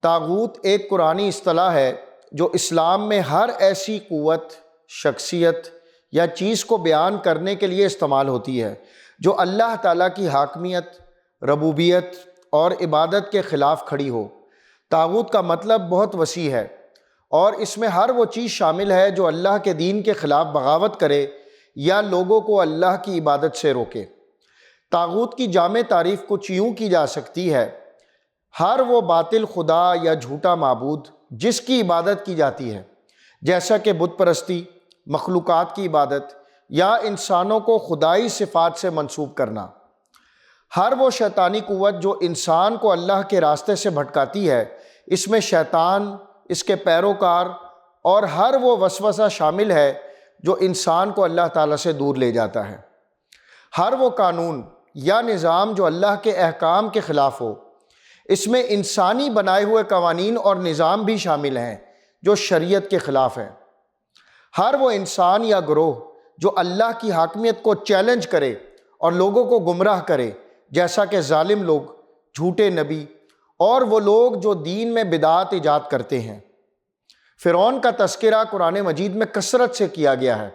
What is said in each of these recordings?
طاغوت ایک قرآنی اصطلاح ہے جو اسلام میں ہر ایسی قوت، شخصیت یا چیز کو بیان کرنے کے لیے استعمال ہوتی ہے جو اللہ تعالیٰ کی حاکمیت، ربوبیت اور عبادت کے خلاف کھڑی ہو۔ طاغوت کا مطلب بہت وسیع ہے اور اس میں ہر وہ چیز شامل ہے جو اللہ کے دین کے خلاف بغاوت کرے یا لوگوں کو اللہ کی عبادت سے روکے۔ طاغوت کی جامع تعریف کچھ یوں کی جا سکتی ہے: ہر وہ باطل خدا یا جھوٹا معبود جس کی عبادت کی جاتی ہے، جیسا کہ بت پرستی، مخلوقات کی عبادت یا انسانوں کو خدائی صفات سے منسوب کرنا۔ ہر وہ شیطانی قوت جو انسان کو اللہ کے راستے سے بھٹکاتی ہے، اس میں شیطان، اس کے پیروکار اور ہر وہ وسوسہ شامل ہے جو انسان کو اللہ تعالیٰ سے دور لے جاتا ہے۔ ہر وہ قانون یا نظام جو اللہ کے احکام کے خلاف ہو، اس میں انسانی بنائے ہوئے قوانین اور نظام بھی شامل ہیں جو شریعت کے خلاف ہیں۔ ہر وہ انسان یا گروہ جو اللہ کی حاکمیت کو چیلنج کرے اور لوگوں کو گمراہ کرے، جیسا کہ ظالم لوگ، جھوٹے نبی اور وہ لوگ جو دین میں بدعات ایجاد کرتے ہیں۔ فرعون کا تذکرہ قرآن مجید میں کثرت سے کیا گیا ہے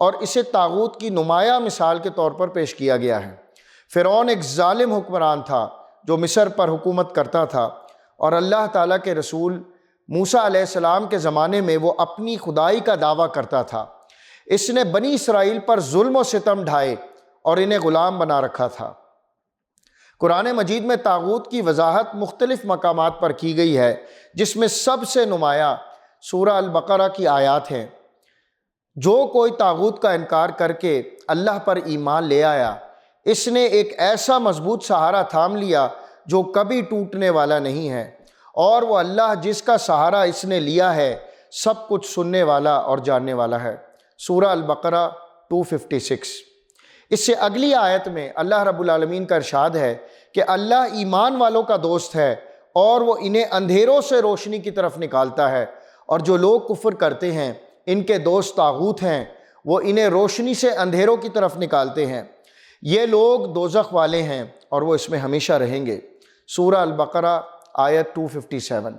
اور اسے طاغوت کی نمایاں مثال کے طور پر پیش کیا گیا ہے۔ فرعون ایک ظالم حکمران تھا جو مصر پر حکومت کرتا تھا، اور اللہ تعالیٰ کے رسول موسیٰ علیہ السلام کے زمانے میں وہ اپنی خدائی کا دعویٰ کرتا تھا۔ اس نے بنی اسرائیل پر ظلم و ستم ڈھائے اور انہیں غلام بنا رکھا تھا۔ قرآن مجید میں طاغوت کی وضاحت مختلف مقامات پر کی گئی ہے، جس میں سب سے نمایاں سورہ البقرہ کی آیات ہیں۔ جو کوئی طاغوت کا انکار کر کے اللہ پر ایمان لے آیا، اس نے ایک ایسا مضبوط سہارا تھام لیا جو کبھی ٹوٹنے والا نہیں ہے، اور وہ اللہ جس کا سہارا اس نے لیا ہے سب کچھ سننے والا اور جاننے والا ہے۔ سورہ البقرہ 256۔ اس سے اگلی آیت میں اللہ رب العالمین کا ارشاد ہے کہ اللہ ایمان والوں کا دوست ہے اور وہ انہیں اندھیروں سے روشنی کی طرف نکالتا ہے، اور جو لوگ کفر کرتے ہیں ان کے دوست طاغوت ہیں، وہ انہیں روشنی سے اندھیروں کی طرف نکالتے ہیں۔ یہ لوگ دوزخ والے ہیں اور وہ اس میں ہمیشہ رہیں گے۔ سورہ البقرہ آیت 257۔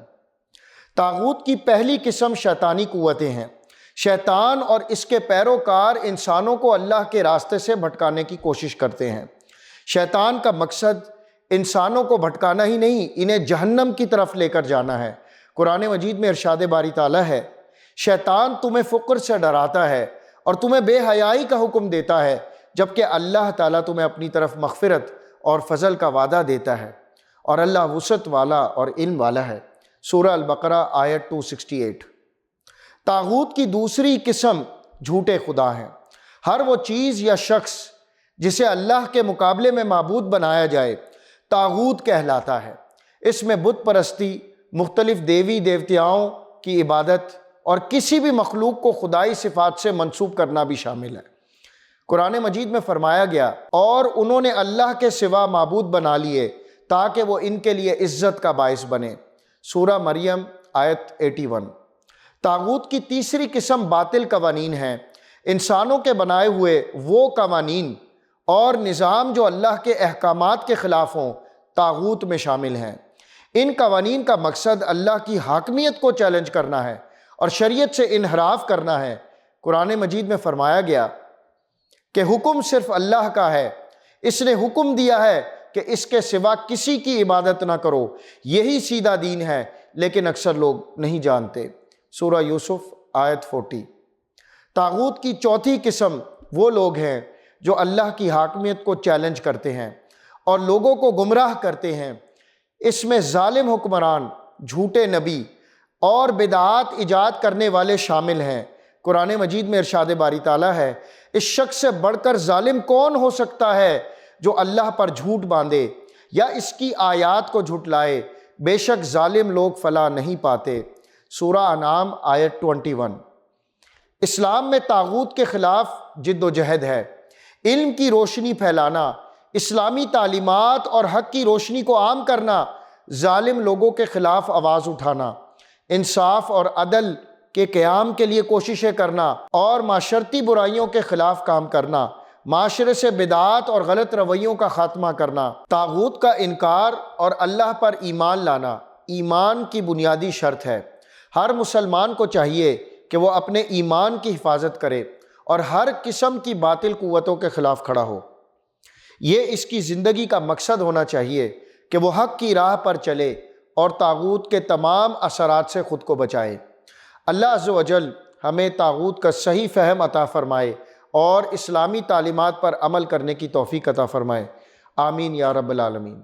طاغوت کی پہلی قسم شیطانی قوتیں ہیں۔ شیطان اور اس کے پیروکار انسانوں کو اللہ کے راستے سے بھٹکانے کی کوشش کرتے ہیں۔ شیطان کا مقصد انسانوں کو بھٹکانا ہی نہیں، انہیں جہنم کی طرف لے کر جانا ہے۔ قرآن مجید میں ارشاد باری تعالیٰ ہے: شیطان تمہیں فقر سے ڈراتا ہے اور تمہیں بے حیائی کا حکم دیتا ہے، جبکہ اللہ تعالیٰ تمہیں اپنی طرف مغفرت اور فضل کا وعدہ دیتا ہے، اور اللہ وسعت والا اور علم والا ہے۔ سورہ البقرہ آیت 268۔ طاغوت کی دوسری قسم جھوٹے خدا ہیں۔ ہر وہ چیز یا شخص جسے اللہ کے مقابلے میں معبود بنایا جائے طاغوت کہلاتا ہے۔ اس میں بت پرستی، مختلف دیوی دیوتاؤں کی عبادت اور کسی بھی مخلوق کو خدائی صفات سے منسوب کرنا بھی شامل ہے۔ قرآن مجید میں فرمایا گیا: اور انہوں نے اللہ کے سوا معبود بنا لیے تاکہ وہ ان کے لیے عزت کا باعث بنے۔ سورہ مریم آیت 81۔ طاغوت کی تیسری قسم باطل قوانین ہیں۔ انسانوں کے بنائے ہوئے وہ قوانین اور نظام جو اللہ کے احکامات کے خلاف ہوں طاغوت میں شامل ہیں۔ ان قوانین کا مقصد اللہ کی حاکمیت کو چیلنج کرنا ہے اور شریعت سے انحراف کرنا ہے۔ قرآن مجید میں فرمایا گیا کہ حکم صرف اللہ کا ہے، اس نے حکم دیا ہے کہ اس کے سوا کسی کی عبادت نہ کرو، یہی سیدھا دین ہے، لیکن اکثر لوگ نہیں جانتے۔ سورہ یوسف آیت 40۔ طاغوت کی چوتھی قسم وہ لوگ ہیں جو اللہ کی حاکمیت کو چیلنج کرتے ہیں اور لوگوں کو گمراہ کرتے ہیں۔ اس میں ظالم حکمران، جھوٹے نبی اور بدعات ایجاد کرنے والے شامل ہیں۔ قرآن مجید میں ارشاد باری تعالیٰ ہے: اس شخص سے بڑھ کر ظالم کون ہو سکتا ہے جو اللہ پر جھوٹ باندھے یا اس کی آیات کو جھٹلائے، بے شک ظالم لوگ فلاح نہیں پاتے۔ سورہ انعام آیت 21۔ اسلام میں طاغوت کے خلاف جد و جہد ہے۔ علم کی روشنی پھیلانا، اسلامی تعلیمات اور حق کی روشنی کو عام کرنا، ظالم لوگوں کے خلاف آواز اٹھانا، انصاف اور عدل کے قیام کے لیے کوششیں کرنا اور معاشرتی برائیوں کے خلاف کام کرنا، معاشرے سے بدعات اور غلط رویوں کا خاتمہ کرنا، طاغوت کا انکار اور اللہ پر ایمان لانا، ایمان کی بنیادی شرط ہے۔ ہر مسلمان کو چاہیے کہ وہ اپنے ایمان کی حفاظت کرے اور ہر قسم کی باطل قوتوں کے خلاف کھڑا ہو۔ یہ اس کی زندگی کا مقصد ہونا چاہیے کہ وہ حق کی راہ پر چلے اور طاغوت کے تمام اثرات سے خود کو بچائے۔ اللہ عز و جل ہمیں طاغوت کا صحیح فہم عطا فرمائے اور اسلامی تعلیمات پر عمل کرنے کی توفیق عطا فرمائے۔ آمین یا رب العالمین۔